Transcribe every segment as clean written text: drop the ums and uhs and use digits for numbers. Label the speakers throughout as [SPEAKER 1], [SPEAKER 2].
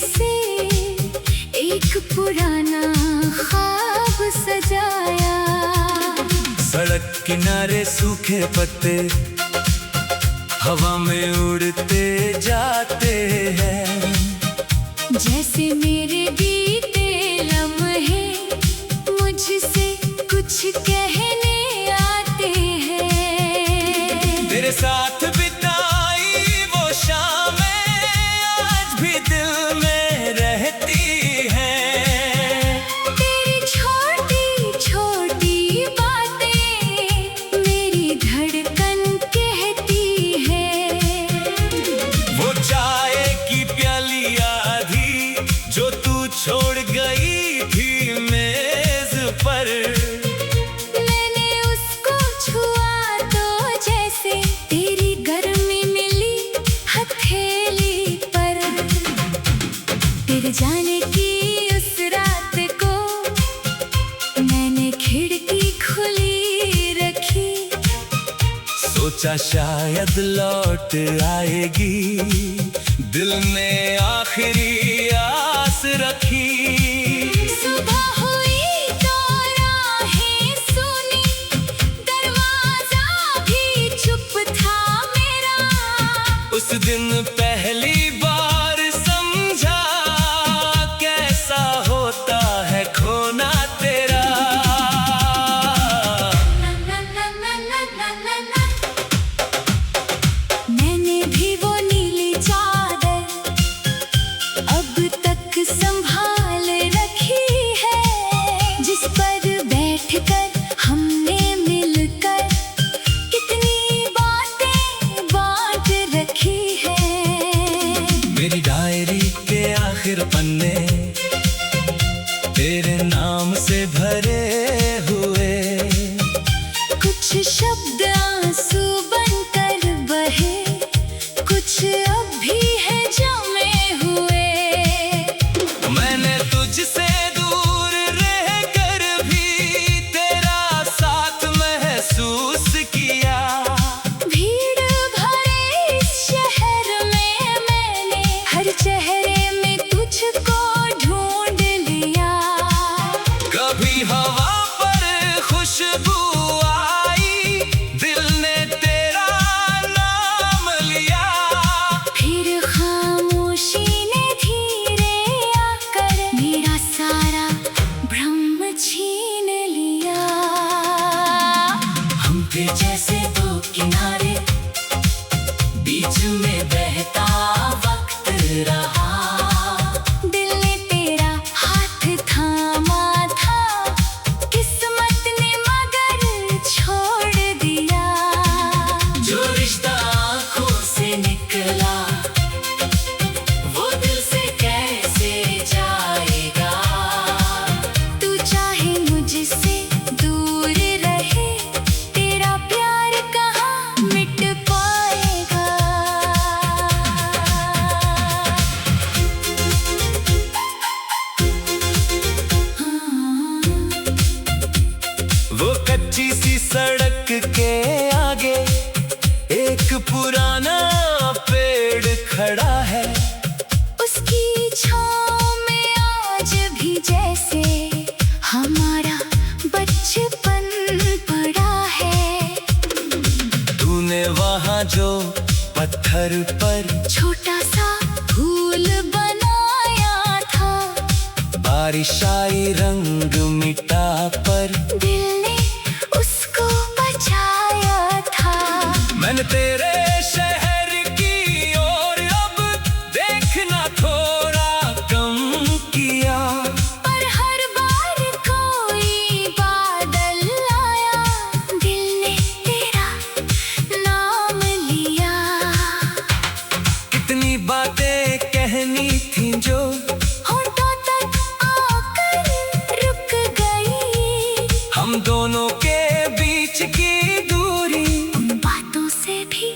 [SPEAKER 1] से एक पुराना ख्वाब सजाया।
[SPEAKER 2] सड़क किनारे सूखे पत्ते हवा में उड़ते जाते हैं,
[SPEAKER 1] जैसे मेरे बीते लम्हे मुझसे कुछ कहने आते हैं।
[SPEAKER 2] तेरे साथ बिताई वो शामें आज भी दिल में रहती हैं।
[SPEAKER 1] तेरी छोटी छोटी बातें मेरी धड़कन कहती है।
[SPEAKER 2] वो चाय की प्याली आधी जो तू छोड़ गई थी मेज पर,
[SPEAKER 1] मैंने उसको छुआ तो जैसे तेरी गर्मी मिली हथेली पर। तेरे जाने की उस रात को मैंने खिड़की खुली रखी।
[SPEAKER 2] सोचा शायद लौट आएगी, दिल ने आखिरी आस रखी।
[SPEAKER 1] सुबह हुई तो राहें सुनी, दरवाजा भी चुप था मेरा।
[SPEAKER 2] उस दिन पहली बार समझा कैसा होता है खोना तेरा।
[SPEAKER 1] मैंने भी वो नीली चादर अब तक संभाल रखी है, जिस पर बैठकर हमने मिलकर कितनी बातें बांट रखी है।
[SPEAKER 2] मेरी डायरी के आखिर पन्ने तेरे नाम से भरे हुए,
[SPEAKER 1] कुछ शब्द आंसू बनकर बहे, कुछ अब भी है जमे हुए।
[SPEAKER 2] मैंने तुझसे दूर रहकर भी तेरा साथ महसूस किया।
[SPEAKER 1] भीड़ भरे इस शहर में मैंने हर चेहरे में तुझको ढूंढ लिया।
[SPEAKER 2] कभी हवा पर खुशबू आई, दिल ने तेरा नाम लिया।
[SPEAKER 1] फिर खामोशी ने धीरे आकर मेरा सारा भ्रम छीन लिया।
[SPEAKER 2] हम थे जैसे दो किनारे, बीच में बहता वक्त रहा।
[SPEAKER 1] दिल ने तेरा हाथ थामा था, किस्मत ने मगर छोड़ दिया।
[SPEAKER 2] जो रिश्ता आँखों से निकला वो दिल से कैसे जाएगा।
[SPEAKER 1] तू चाहे मुझसे दूर रहे, तेरा प्यार कहाँ मिट पाएगा।
[SPEAKER 2] वो कच्ची सी सड़क के आगे एक पुराना पेड़ खड़ा है,
[SPEAKER 1] उसकी छाँव में आज भी जैसे हमारा बचपन पड़ा है।
[SPEAKER 2] तूने वहाँ जो पत्थर पर
[SPEAKER 1] छोटा सा फूल बनाया था,
[SPEAKER 2] बारिश आई रंग मिटा पर
[SPEAKER 1] दिल ने उसको बचाया था।
[SPEAKER 2] मैंने तेरे शहर की ओर अब देखना थोड़ा कम किया।
[SPEAKER 1] पर हर बार कोई बादल आया, दिल ने तेरा नाम लिया।
[SPEAKER 2] कितनी बातें कहनी थी जो
[SPEAKER 1] होठों तक आकर रुक गई।
[SPEAKER 2] हम दोनों के बीच की दूरी
[SPEAKER 1] उन बातों से भी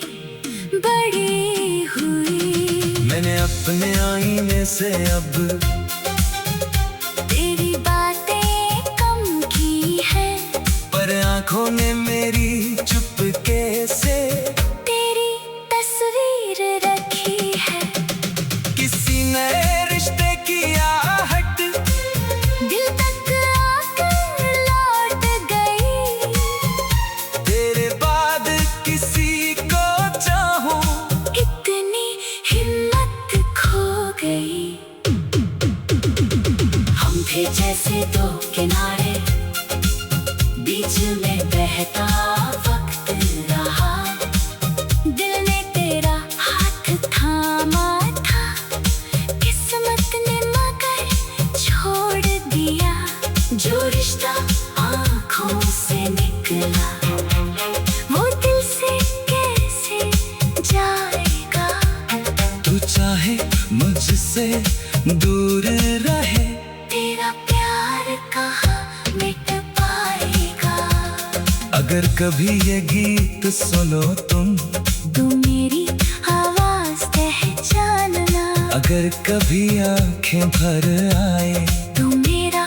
[SPEAKER 1] बड़ी हुई।
[SPEAKER 2] मैंने अपने आईने से अब
[SPEAKER 1] तेरी बातें कम की हैं,
[SPEAKER 2] पर आंखों ने मेरी चुपके से
[SPEAKER 1] तेरी तस्वीर रखी है।
[SPEAKER 2] किसी नए रिश्ते
[SPEAKER 1] से दो किनारे, बीच में बहता वक्त रहा। दिल ने तेरा हाथ थामा था, किस्मत ने मगर छोड़ दिया। जो रिश्ता आँखों से निकला, वो दिल से कैसे जाएगा।
[SPEAKER 2] तू चाहे मुझसे दूर रहे,
[SPEAKER 1] तेरा प्यार कहाँ मिट पाएगा।
[SPEAKER 2] अगर कभी ये गीत सुनो तुम,
[SPEAKER 1] मेरी आवाज पहचानना।
[SPEAKER 2] अगर कभी आंखें भर आए,
[SPEAKER 1] तू मेरा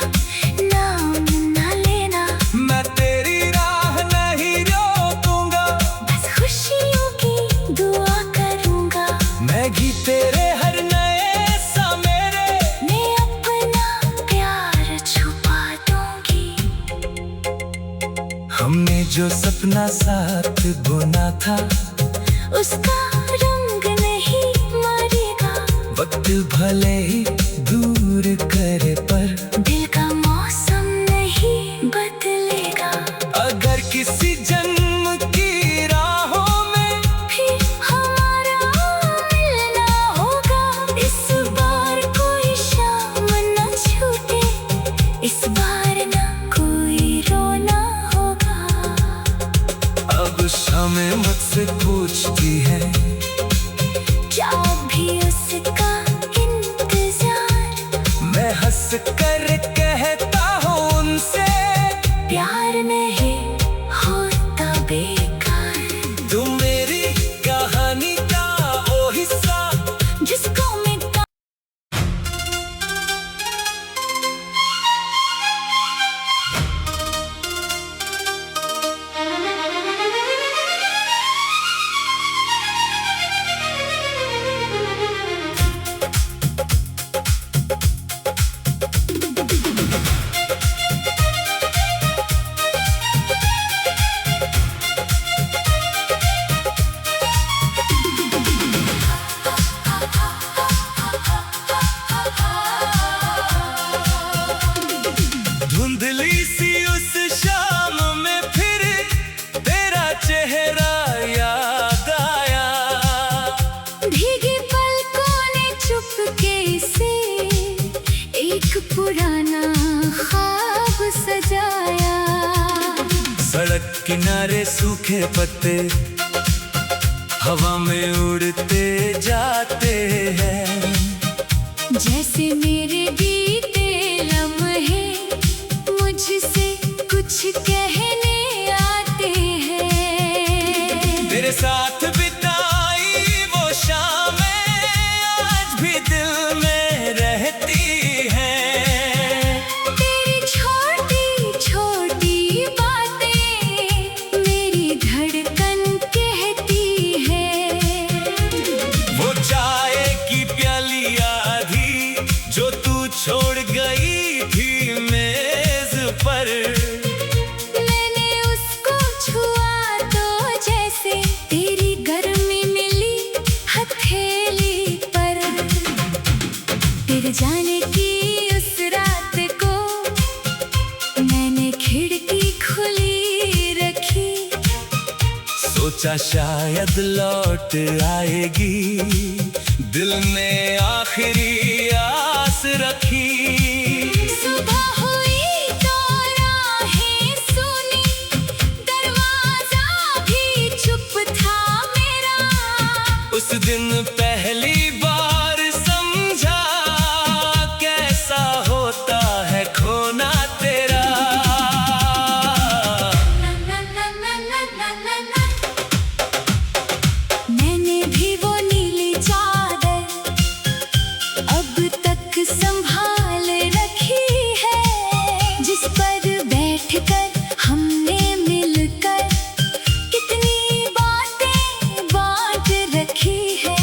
[SPEAKER 1] नाम न लेना।
[SPEAKER 2] मैं तेरी राह नहीं रोकूंगा,
[SPEAKER 1] बस खुशियों की दुआ करूंगा।
[SPEAKER 2] मैं भी तेरे हर नए सवेरे
[SPEAKER 1] मैं अपना प्यार छुपा दूंगी।
[SPEAKER 2] हमने जो सपना साथ बुना था,
[SPEAKER 1] उसका रंग नहीं मरेगा।
[SPEAKER 2] वक्त भले ही दूर करे पर
[SPEAKER 1] दिल का मौसम नहीं बदलेगा।
[SPEAKER 2] अगर किसी जन्म की राहों में
[SPEAKER 1] फिर हमारा मिलना होगा। इस बार कोई शाम न छूटे, इस बार ना कोई रोना होगा।
[SPEAKER 2] अब शामें मुझसे पूछती है,
[SPEAKER 1] क्या भी उसका इंतजार।
[SPEAKER 2] मैं हंस कर कहता हूँ उनसे,
[SPEAKER 1] प्यार नहीं होता बेकार।
[SPEAKER 2] तुम मेरी कहानी का वो हिस्सा,
[SPEAKER 1] जिसको मैं
[SPEAKER 2] धुंधली सी उस शाम में फिर तेरा चेहरा याद आया।
[SPEAKER 1] भीगी पलकों ने चुपके से एक पुराना ख्वाब सजाया।
[SPEAKER 2] सड़क किनारे सूखे पत्ते हवा में उड़ते जाते हैं,
[SPEAKER 1] जैसे मेरे बीते लम्हे मुझसे कुछ कहने आते हैं।
[SPEAKER 2] तेरे साथ बिताई वो शामें आज भी दिल में रहती हैं।
[SPEAKER 1] तेरी छोटी छोटी बातें मेरी धड़कन कहती है।
[SPEAKER 2] वो चाय की प्याली आधी जो तू छोड़ गई थी मेज पर,
[SPEAKER 1] मैंने उसको छुआ तो जैसे तेरी गर्मी मिली हथेली पर। तेरे जाने की उस रात को मैंने खिड़की खुली रखी।
[SPEAKER 2] सोचा शायद लौट आएगी, दिल ने आखिरी आस रखी।
[SPEAKER 1] सुबह हुई तो राहें सुनी, दरवाजा भी चुप था मेरा।
[SPEAKER 2] उस दिन पहली बार समझा कैसा होता है खोना तेरा।
[SPEAKER 1] मैंने भी वो नीली चादर अब तक संभाल रखी है, जिस पर बैठकर हमने मिलकर कितनी बातें बांट रखी है।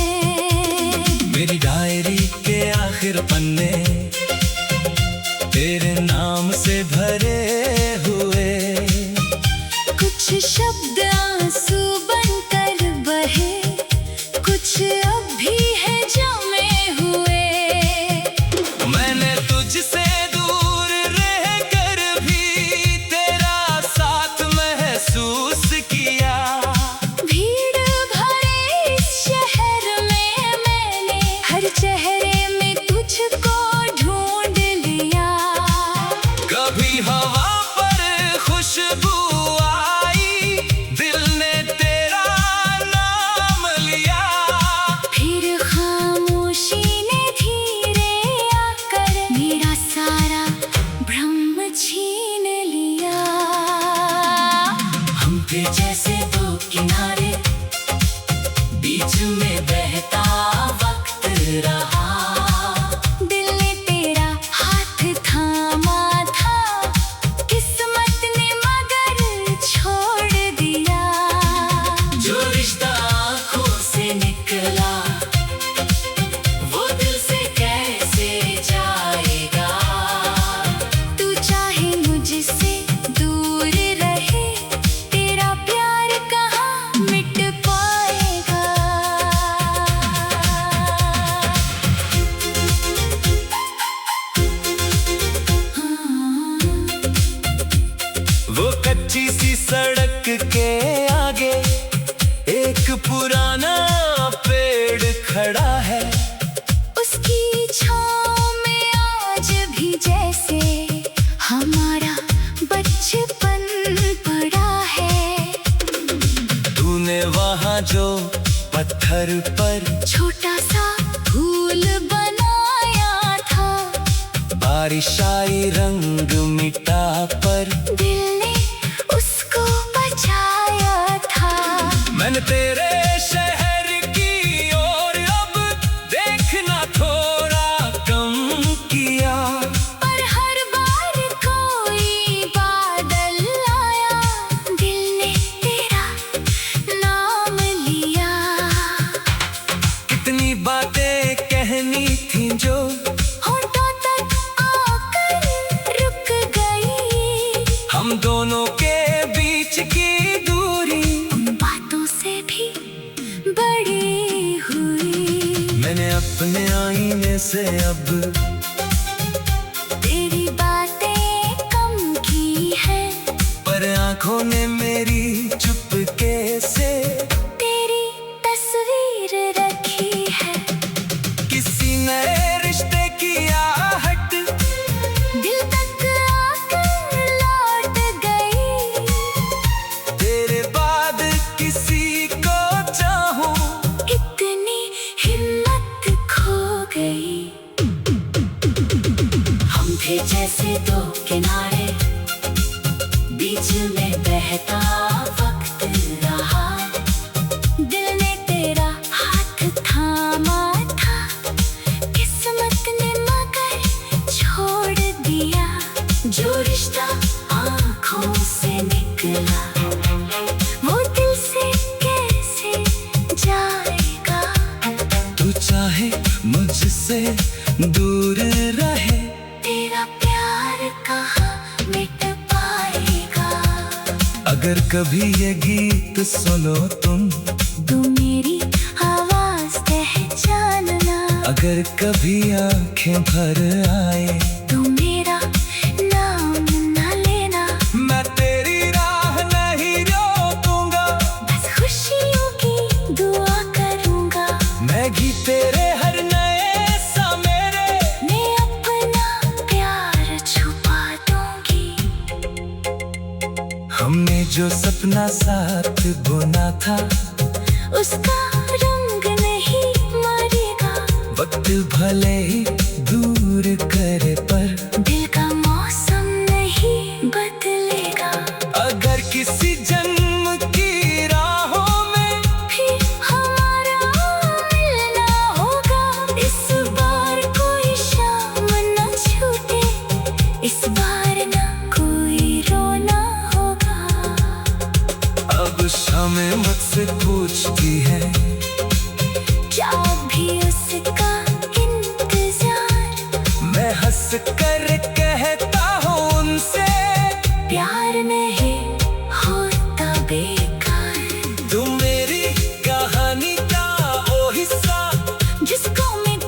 [SPEAKER 2] मेरी डायरी के आखिर पन्ने तेरे नाम से भरे हुए,
[SPEAKER 1] कुछ शब्द आंसू बनकर बहे, कुछ अब भी है जमे हुए।
[SPEAKER 2] मैंने तुझसे दूर रह
[SPEAKER 1] तुझको ढूंढ लिया।
[SPEAKER 2] कभी हवा पर खुशबू आई, दिल ने तेरा नाम लिया।
[SPEAKER 1] फिर खामोशी ने धीरे आकर मेरा सारा भ्रम छीन लिया।
[SPEAKER 2] हम थे जैसे दो किनारे, बीच में बहता वक्त रहा।
[SPEAKER 1] दिल ने तेरा हाथ थामा था, किस्मत ने मगर छोड़ दिया।
[SPEAKER 2] जो रिश्ता आँखों से निकला, वो दिल से कैसे जाएगा।
[SPEAKER 1] तू चाहे मुझसे दूर रहे, तेरा प्यार कहाँ मिट पाएगा।
[SPEAKER 2] वो कच्ची सी सड़क के आगे एक पुराना पेड़ खड़ा है।
[SPEAKER 1] उसकी छाँव में आज भी जैसे हमारा बचपन पड़ा है।
[SPEAKER 2] तूने वहाँ जो पत्थर पर
[SPEAKER 1] छोटा सा फूल बनाया था,
[SPEAKER 2] बारिश आई रंग मिटा पर
[SPEAKER 1] दिल ने उसको बचाया था।
[SPEAKER 2] मैंने तेरे शहर की ओर अब देखना थोड़ा कम किया।
[SPEAKER 1] पर हर बार कोई बादल आया, दिल ने तेरा नाम लिया।
[SPEAKER 2] कितनी बातें कहनी थी जो
[SPEAKER 1] होठों तक आकर रुक गई।
[SPEAKER 2] हम दोनों के बीच की दूरी
[SPEAKER 1] उन बातों से भी बड़ी हुई।
[SPEAKER 2] मैंने अपने आईने से अब
[SPEAKER 1] तेरी बातें कम की है,
[SPEAKER 2] पर आंखों ने मेरी चुपके से
[SPEAKER 1] तेरी तस्वीर रखी है।
[SPEAKER 2] किसी नए रिश्ते की आहट
[SPEAKER 1] दिल तक आकर लौट गई।
[SPEAKER 2] तेरे बाद किसी को चाहूं,
[SPEAKER 1] इतनी हिम्मत खो गई।
[SPEAKER 2] हम थे जैसे दो किनारे, बीच में बहता वक्त रहा।
[SPEAKER 1] दिल ने तेरा हाथ थामा था, किस्मत ने मगर छोड़ दिया।
[SPEAKER 2] जो रिश्ता आँखों से निकला,
[SPEAKER 1] वो दिल से कैसे जाएगा।
[SPEAKER 2] तू चाहे मुझसे दूर रहे,
[SPEAKER 1] तेरा प्यार कहाँ मिट पाएगा।
[SPEAKER 2] अगर कभी ये गीत सुनो तुम,
[SPEAKER 1] तू मेरी आवाज पहचानना।
[SPEAKER 2] अगर कभी आंखें भर आए,
[SPEAKER 1] तू मेरा नाम न लेना।
[SPEAKER 2] मैं तेरी राह नहीं रोकूंगा,
[SPEAKER 1] बस खुशियों की दुआ करूंगा।
[SPEAKER 2] मैं भी तेरे हर नए समेरे
[SPEAKER 1] मैं अपना प्यार छुपा दूंगी।
[SPEAKER 2] हमने जो सपना साथ बुना था,
[SPEAKER 1] उसका रंग नहीं मरेगा।
[SPEAKER 2] वक्त भले ही दूर करे पर
[SPEAKER 1] दिल का मौसम नहीं बदलेगा।
[SPEAKER 2] अगर किसी जन्म की राहों में
[SPEAKER 1] फिर हमारा मिलना होगा। इस बार कोई शाम न छूटे, इस बार न कोई रोना होगा।
[SPEAKER 2] अब शामें मुझसे पूछती है,
[SPEAKER 1] क्या भी उसका इंतजार।
[SPEAKER 2] मैं हंस कर कहता हूँ उनसे,
[SPEAKER 1] प्यार नहीं होता बेकार।
[SPEAKER 2] तुम मेरी कहानी का वो हिस्सा,
[SPEAKER 1] जिसको मैं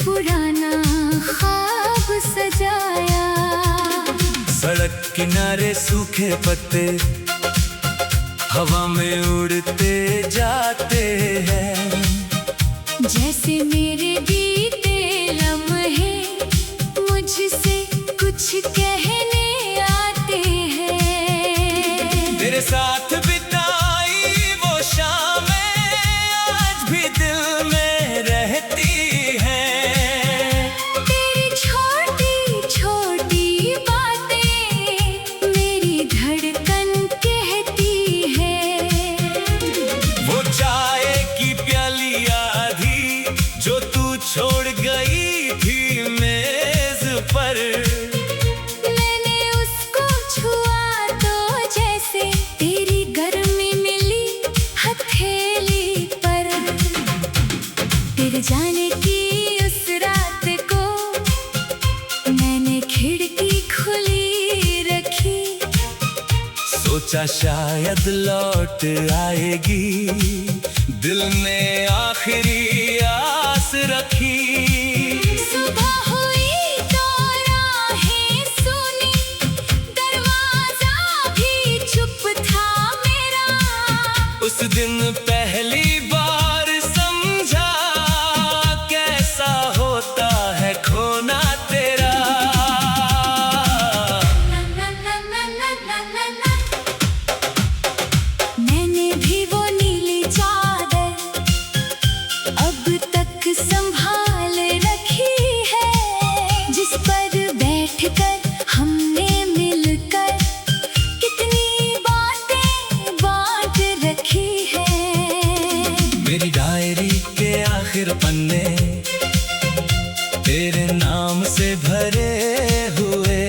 [SPEAKER 1] पुराना ख्वाब सजाया।
[SPEAKER 2] सड़क किनारे सूखे पत्ते हवा में उड़ते जाते हैं,
[SPEAKER 1] जैसे मेरे बीते लम्हे मुझसे कुछ कहने आते हैं।
[SPEAKER 2] तेरे साथ बिताई वो शामें आज भी दिल में रहती हैं।
[SPEAKER 1] तेरी छोटी छोटी बातें मेरी धड़कन कहती है।
[SPEAKER 2] वो चाय की प्याली आधी जो तू छोड़ गई थी मेज पर,
[SPEAKER 1] मैंने उसको छुआ तो जैसे तेरी गर्मी मिली हथेली पर। तेरे जाने की उस रात को मैंने खिड़की खुली रखी।
[SPEAKER 2] सोचा शायद लौट आएगी, दिल ने आखिरी आस रखी।
[SPEAKER 1] सुबह हुई तो राहें सुनी, दरवाजा भी चुप था मेरा।
[SPEAKER 2] उस दिन पहली बार समझा कैसा होता है खोना तेरा।
[SPEAKER 1] ना ना ना ना ना ना ना ना। मैंने भी वो नीली चादर अब तक संभाल रखी है, जिस पर बैठकर हमने मिलकर कितनी बातें बांट रखी है।
[SPEAKER 2] मेरी डायरी के आखिर पन्ने तेरे नाम से भरे हुए,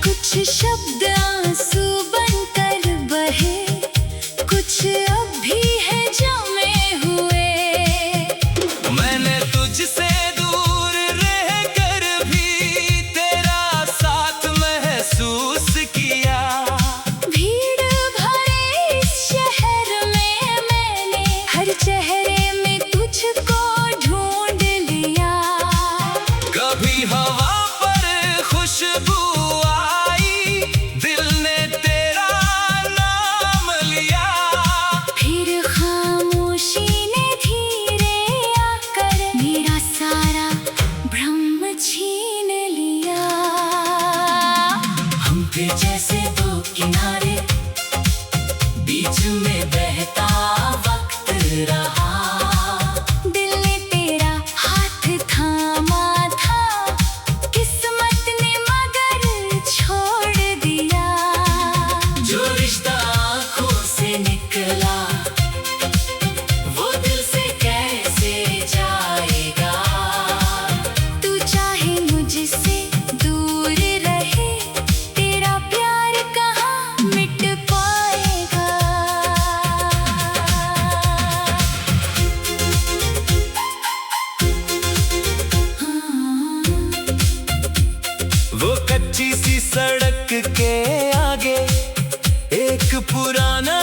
[SPEAKER 1] कुछ शब्द आंसू बनकर बहे, कुछ अब भी है जमे हुए।
[SPEAKER 2] मैंने तुझसे दूर रहकर भी तेरा साथ महसूस किया।
[SPEAKER 1] भीड़ भरे इस शहर में मैंने हर चेहरे में तुझको ढूंढ लिया।
[SPEAKER 2] कभी हवा पर खुशबू आई, दिल ने तेरा नाम लिया।
[SPEAKER 1] फिर खामोशी ने धीरे आकर मेरा सारा भ्रम छीन लिया।
[SPEAKER 2] हम थे जैसे दो किनारे, बीच में बहता वक्त रहा।
[SPEAKER 1] दिल ने तेरा हाथ थामा था, किस्मत ने मगर छोड़ दिया।
[SPEAKER 2] जो रिश्ता आँखों से निकला वो दिल से कैसे जाएगा।
[SPEAKER 1] तू चाहे मुझसे दूर रहे, तेरा प्यार कहाँ मिट पाएगा।
[SPEAKER 2] वो कच्ची सी सड़क के आगे एक पुराना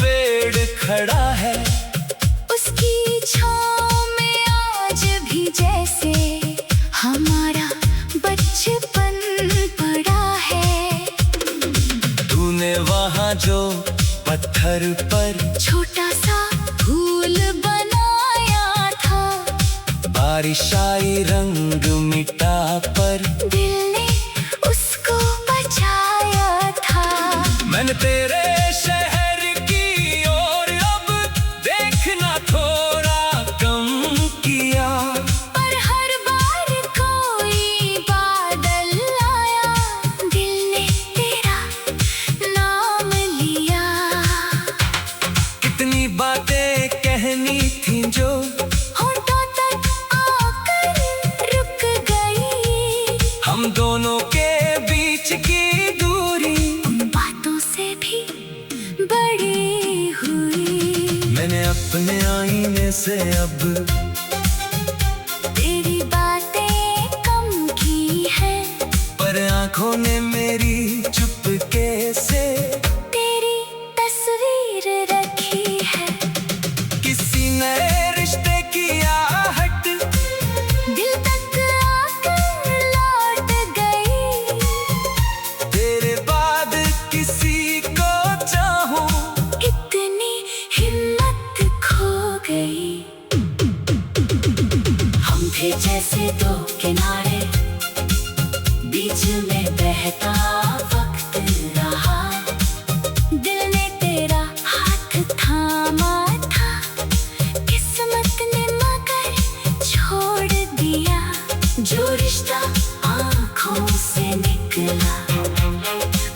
[SPEAKER 2] पेड़ खड़ा है,
[SPEAKER 1] उसकी छाँव में आज भी जैसे हमारा बचपन पड़ा है।
[SPEAKER 2] तूने वहाँ जो पत्थर पर
[SPEAKER 1] छोटा सा फूल बनाया था,
[SPEAKER 2] बारिश आई रंग मिटा पर
[SPEAKER 1] दिल ने उसको बचाया था।
[SPEAKER 2] मैंने तेरे शहर की ओर अब देखना थोड़ा कम किया।
[SPEAKER 1] पर हर बार कोई बादल आया, दिल ने तेरा नाम लिया।
[SPEAKER 2] कितनी बातें कहनी थी जो
[SPEAKER 1] होठों तक आकर रुक गई।
[SPEAKER 2] हम दोनों के बीच की दूरी
[SPEAKER 1] उन बातों से भी बड़ी हुई।
[SPEAKER 2] मैंने अपने आईने से अब
[SPEAKER 1] तेरी बातें कम की है,
[SPEAKER 2] पर आंखों ने मेरी चुपके से
[SPEAKER 1] तेरी तस्वीर रखी है।
[SPEAKER 2] किसी नए रिश्ते की आहट
[SPEAKER 1] थे जैसे दो किनारे, बीच में बहता वक्त रहा। दिल ने तेरा हाथ थामा था, किस्मत ने मगर छोड़ दिया। जो रिश्ता आँखों से निकला,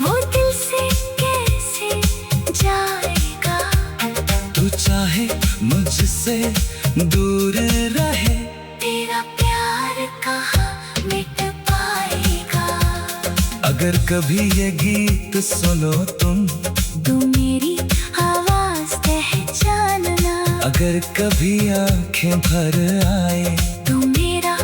[SPEAKER 1] वो दिल से कैसे जाएगा।
[SPEAKER 2] तू चाहे मुझसे दूर रहे,
[SPEAKER 1] तेरा प्यार कहाँ मिट पाएगा।
[SPEAKER 2] अगर कभी ये गीत सुनो तुम,
[SPEAKER 1] तू मेरी आवाज पहचानना।
[SPEAKER 2] अगर कभी आंखें भर आए,
[SPEAKER 1] तू मेरा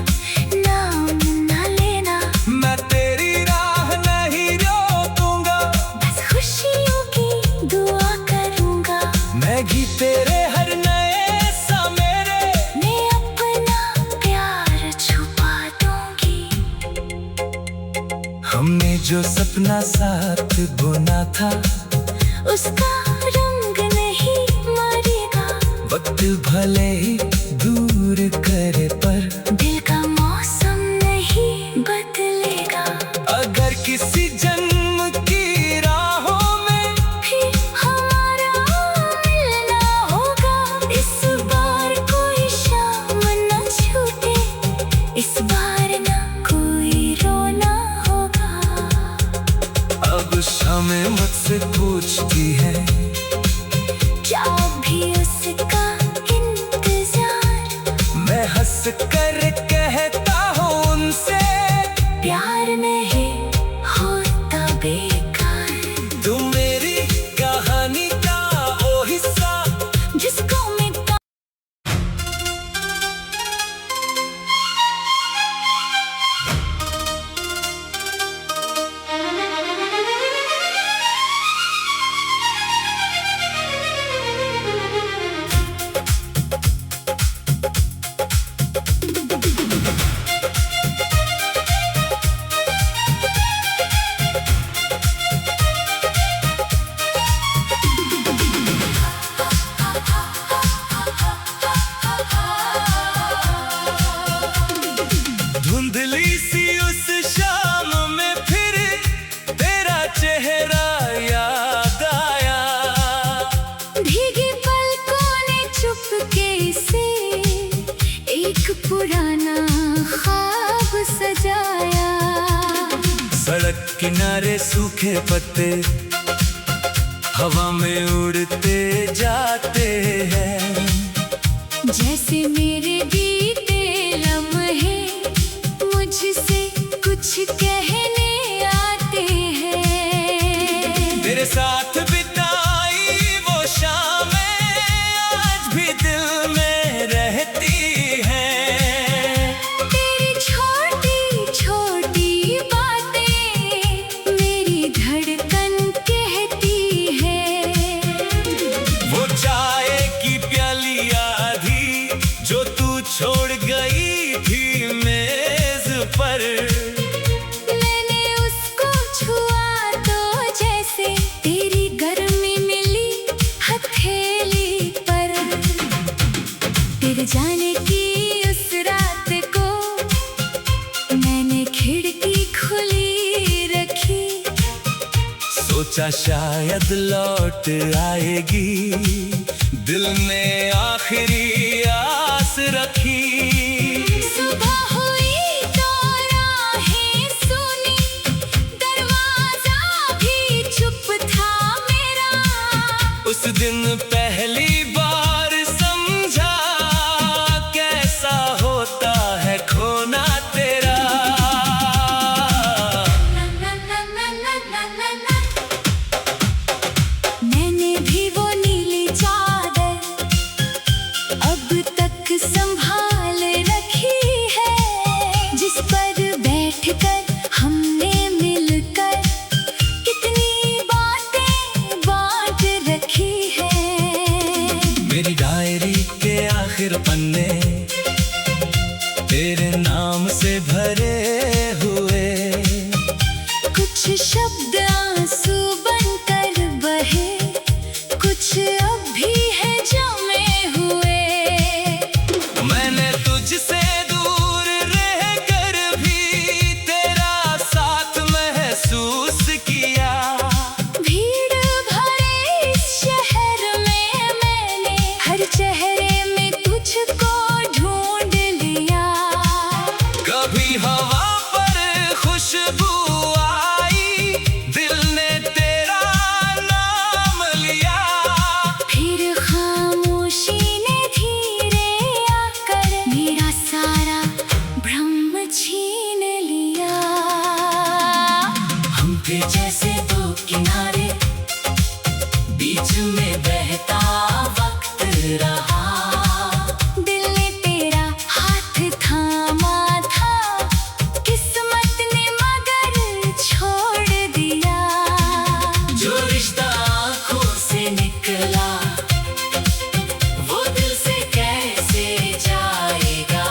[SPEAKER 1] नाम न लेना।
[SPEAKER 2] मैं तेरी राह नहीं रोकूंगा,
[SPEAKER 1] बस खुशियों की दुआ करूंगा।
[SPEAKER 2] मैं भी तेरे हर नए सवेरे
[SPEAKER 1] मैं अपना प्यार छुपा दूंगी।
[SPEAKER 2] हमने जो सपना साथ बुना था,
[SPEAKER 1] उसका रंग नहीं मरेगा।
[SPEAKER 2] वक्त भले ही दूर करे पर
[SPEAKER 1] दिल का मौसम नहीं बदलेगा।
[SPEAKER 2] अगर किसी जन्म की राहों में
[SPEAKER 1] फिर हमारा मिलना होगा। इस बार कोई शाम न छूटे, इस बार न कोई रोना होगा।
[SPEAKER 2] अब शामें मुझसे पूछती है,
[SPEAKER 1] क्या भी उसका इंतजार।
[SPEAKER 2] मैं हंस कर कहता हूँ उनसे,
[SPEAKER 1] प्यार नहीं होता बेकार।
[SPEAKER 2] तुम मेरी कहानी का वो हिस्सा,
[SPEAKER 1] जिसको मैं
[SPEAKER 2] धुंधली सी उस शाम में फिर तेरा चेहरा याद आया।
[SPEAKER 1] भीगी पलकों ने चुपके से एक पुराना ख्वाब सजाया।
[SPEAKER 2] सड़क किनारे सूखे पत्ते हवा में उड़ते जाते हैं,
[SPEAKER 1] जैसे मेरे बीते लम्हे मुझसे कुछ कहने आते हैं।
[SPEAKER 2] तेरे साथ बिताई वो शामें आज भी दिल में रहती हैं।
[SPEAKER 1] तेरी छोटी छोटी बातें मेरी धड़कन कहती है।
[SPEAKER 2] वो चाय की प्याली आधी जो तू छोड़ गई थी मेज पर,
[SPEAKER 1] मैंने उसको छुआ तो जैसे तेरी गर्मी मिली हथेली पर। तेरे जाने की उस रात को मैंने खिड़की खुली रखी।
[SPEAKER 2] सोचा शायद लौट आएगी, दिल ने आखिरी आस रखी।
[SPEAKER 1] सुबह हुई तो राहें सुनी, दरवाजा भी चुप था मेरा।
[SPEAKER 2] उस दिन पहली बार समझा कैसा होता है खोना तेरा।
[SPEAKER 1] मैंने भी वो नीली चादर अब तक संभाल रखी है, जिस पर बैठकर हमने मिलकर कितनी बातें बांट रखी है।
[SPEAKER 2] मेरी डायरी के आखिर पन्ने तेरे नाम से भरे हुए,
[SPEAKER 1] कुछ शब्द आंसू बनकर बहे, कुछ अब भी है जमे हुए।
[SPEAKER 2] मैंने तुझसे दूर
[SPEAKER 1] थे जैसे दो किनारे, बीच में बहता वक्त रहा। दिल ने तेरा हाथ थामा था, किस्मत ने मगर छोड़ दिया। जो रिश्ता आँखों से निकला वो दिल से कैसे जाएगा।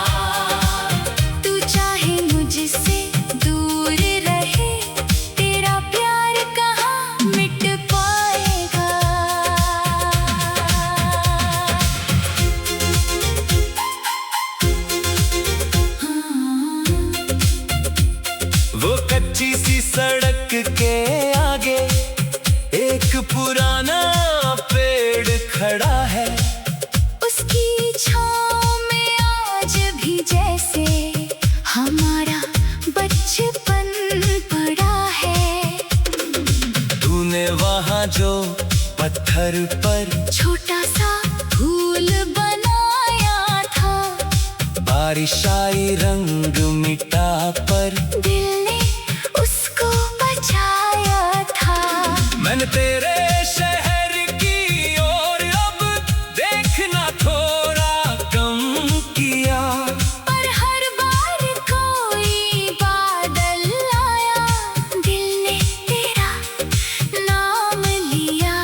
[SPEAKER 1] तू चाहे मुझसे दूर रहे, तेरा प्यार कहाँ मिट पाएगा।
[SPEAKER 2] वो कच्ची सी सड़क के आगे एक पुराना पेड़ खड़ा है।
[SPEAKER 1] उसकी छाँव में आज भी जैसे हमारा बचपन पड़ा है।
[SPEAKER 2] तूने वहाँ जो पत्थर पर
[SPEAKER 1] छोटा सा फूल बनाया था,
[SPEAKER 2] बारिश आई रंग मिटा पर
[SPEAKER 1] दिल ने उसको बचाया था।
[SPEAKER 2] मैंने तेरे शहर की ओर अब देखना थोड़ा कम किया।
[SPEAKER 1] पर हर बार कोई बादल आया, दिल ने तेरा नाम लिया।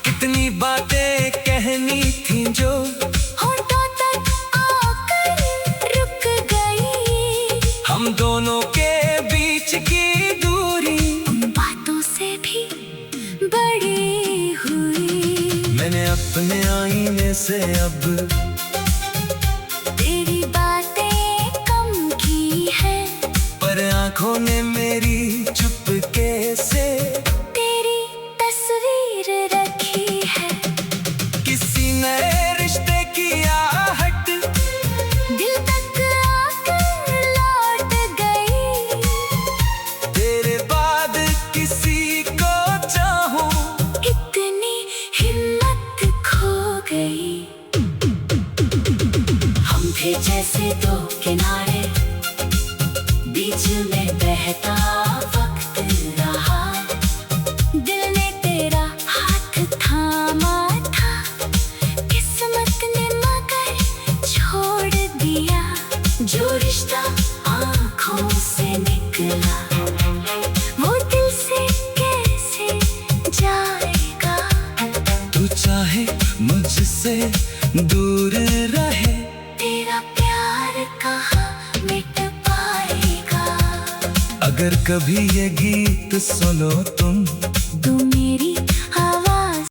[SPEAKER 2] कितनी बातें कहनी थी जो
[SPEAKER 1] होठों तक आकर रुक गई।
[SPEAKER 2] हम दोनों के बीच की दूरी
[SPEAKER 1] उन बातों से भी बड़ी हुई।
[SPEAKER 2] मैंने अपने आईने से अब
[SPEAKER 1] तेरी बातें कम की है,
[SPEAKER 2] पर आंखों ने मेरी चुपके से
[SPEAKER 1] तेरी तस्वीर रखी है।
[SPEAKER 2] किसी नए रिश्ते की आहट
[SPEAKER 1] दिल तक आकर लौट गई।
[SPEAKER 2] तेरे बाद किसी को चाहूं,
[SPEAKER 1] इतनी हिम्मत खो गई। हम थे जैसे दो किनारे, बीच में बहता वक्त रहा। दिल ने तेरा हाथ थामा था, किस्मत ने मगर छोड़ दिया। जो रिश्ता आँखों से निकला वो दिल से कैसे जाएगा।
[SPEAKER 2] तू चाहे मुझसे दूर रहे,
[SPEAKER 1] तेरा प्यार कहाँ मिट पाएगा।
[SPEAKER 2] अगर कभी ये गीत सुनो तुम